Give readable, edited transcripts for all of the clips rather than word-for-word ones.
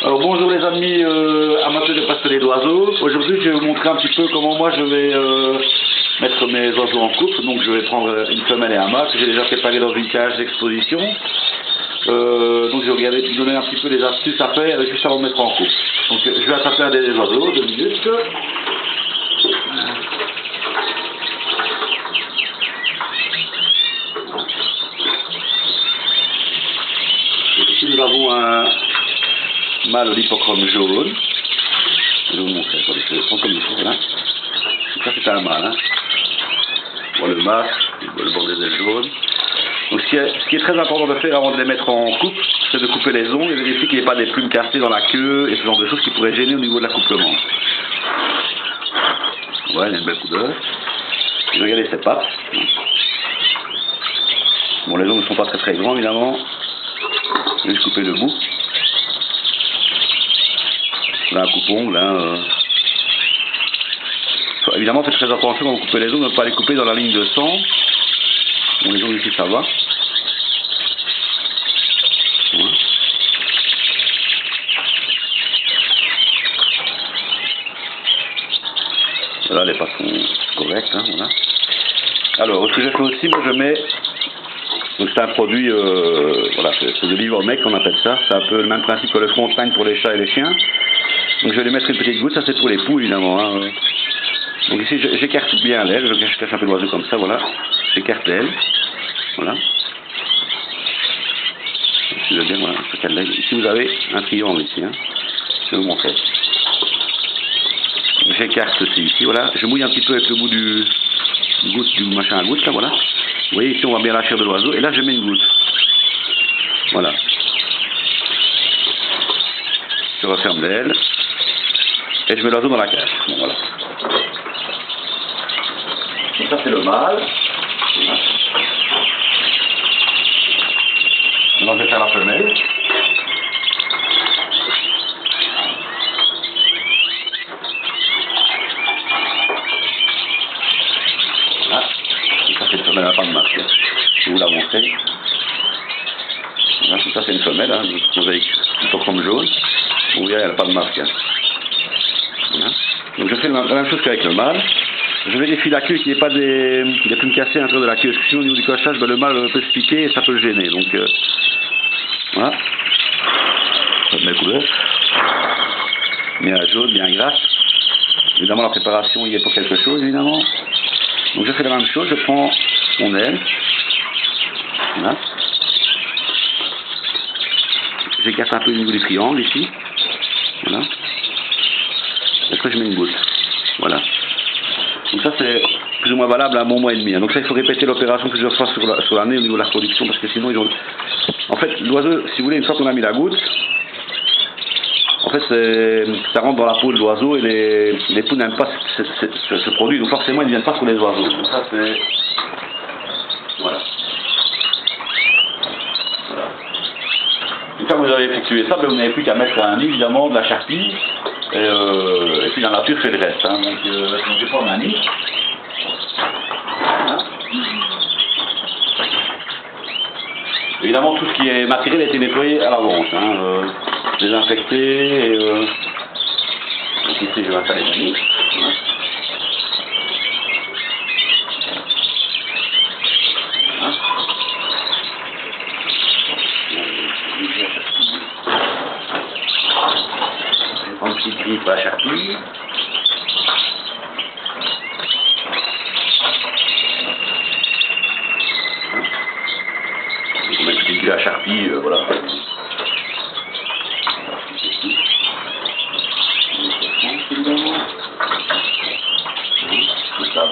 Alors bonjour les amis amateurs de pastoraux d'oiseaux. Aujourd'hui je vais vous montrer un petit peu comment moi je vais mettre mes oiseaux en couple. Donc je vais prendre une femelle et un mâle que j'ai déjà préparé dans une cage d'exposition. Donc je vais vous donner un petit peu des astuces à faire juste avant de mettre en couple. Donc je vais attraper un des oiseaux, 2 minutes. Ici nous avons un mâle au lipochrome jaune. Je vais vous montrer, attendez, je vais prendre comme il faut, là. Ça c'est un mâle, hein. On voit le masque, on voit le bord des ailes jaunes. Donc ce qui est très important de faire avant de les mettre en couple, c'est de couper les ongles et vérifier qu'il n'y ait pas des plumes cassées dans la queue et ce genre de choses qui pourraient gêner au niveau de l'accouplement. Ouais, il y a une belle couleur. Et regardez ses pattes. Bon, les ongles ne sont pas très grands évidemment. Je vais juste couper le bout. Là, un coupe-ongle, hein. Évidemment, faites très attention quand vous coupez les ongles, de ne pas les couper dans la ligne de sang. Bon, les ongles ici, ça va. Voilà. Voilà, les pattes sont correctes, hein, voilà. Alors, ce que j'ai fait aussi, moi je mets, donc c'est un produit, voilà, c'est de l'Ivomec qu'on appelle ça, c'est un peu le même principe que le Frontline pour les chats et les chiens. Donc je vais lui mettre une petite goutte, ça c'est pour les poules évidemment, hein. Donc ici j'écarte bien l'aile, je cache un peu l'oiseau comme ça, voilà, j'écarte l'aile, voilà. Bien, voilà. Ici vous avez un triangle ici, hein. Je vais vous montrer. J'écarte aussi ici, voilà, je mouille un petit peu avec le bout du machin à goutte là, voilà. Vous voyez ici on voit bien la chair de l'oiseau, et là je mets une goutte. Voilà. Je referme l'aile, et je mets l'oiseau dans la cage. Bon, voilà. Et ça c'est le mâle. Maintenant je vais faire la femelle. Voilà. Et ça c'est une femelle, elle n'a pas de masque. Je vais vous la montrer. Voilà, ça c'est une femelle, hein, avec lipochrome jaune. Vous voyez, elle n'a pas de masque. Hein. Voilà. Donc je fais la même chose qu'avec le mâle. Je vérifie la queue, qu'il n'y ait pas des plumes cassées à l'intérieur de la queue. Parce que sinon au niveau du cochage, ben, le mâle peut se piquer et ça peut le gêner. Donc voilà. Belle couleur. Bien jaune, bien grasse. Évidemment la préparation y est pour quelque chose évidemment. Donc je fais la même chose, je prends mon aile. Voilà. J'écarte un peu au niveau du triangle ici. Voilà. Et après je mets une goutte. Voilà. Donc ça c'est plus ou moins valable à un bon mois et demi. Donc ça il faut répéter l'opération plusieurs fois sur l'année au niveau de la reproduction parce que sinon ils ont... En fait l'oiseau, si vous voulez, une fois qu'on a mis la goutte, en fait ça rentre dans la peau de l'oiseau et les poules n'aiment pas ce produit. Donc forcément ils ne viennent pas sur les oiseaux. Donc ça c'est... Voilà. Voilà. Une fois que vous avez effectué ça, ben, vous n'avez plus qu'à mettre un nid évidemment, de la charpie. Et puis la nature fait le reste. Hein. Donc je vais prendre un nid. Voilà. Évidemment tout ce qui est matériel a été nettoyé à l'avance. Hein. Désinfecté. Donc ici je vais installer le nid. Voilà. Un petit griffe à la charpie. On met une petite griffe à la charpie, voilà. Tout ça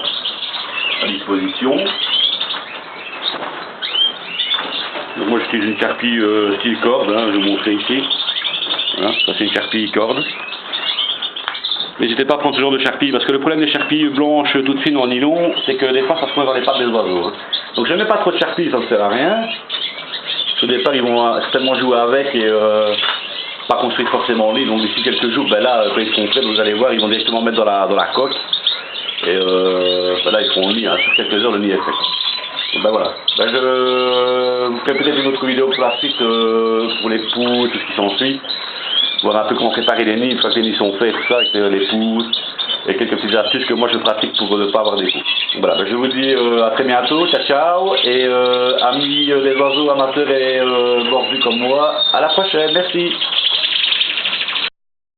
à disposition. Donc moi j'utilise une charpie style corde, hein, je vais vous montrer ici. Voilà, ça c'est une charpie corde. N'hésitez pas à prendre ce genre de charpie, parce que le problème des charpies blanches toutes fines en nylon, c'est que des fois ça se trouve dans les pattes des oiseaux. Hein. Donc je ne mets pas trop de charpie, ça ne sert à rien. Au départ ils vont certainement jouer avec et pas construire forcément en lit. Donc d'ici quelques jours, ben là, quand ils seront prêts, vous allez voir, ils vont directement mettre dans la coque. Et ben là ils feront le nid, hein. Sur quelques heures le nid est fait. Et ben voilà. Ben je vous ferai peut-être une autre vidéo pour la suite, pour les poules, tout ce qui s'ensuit. voir un peu comment préparer les nids, une fois que les nids sont faits, tout ça, avec les pouces, et quelques petites astuces que moi je pratique pour ne pas avoir des coups. Voilà, ben je vous dis à très bientôt, ciao ciao, et amis des oiseaux amateurs et mordus comme moi, à la prochaine, merci.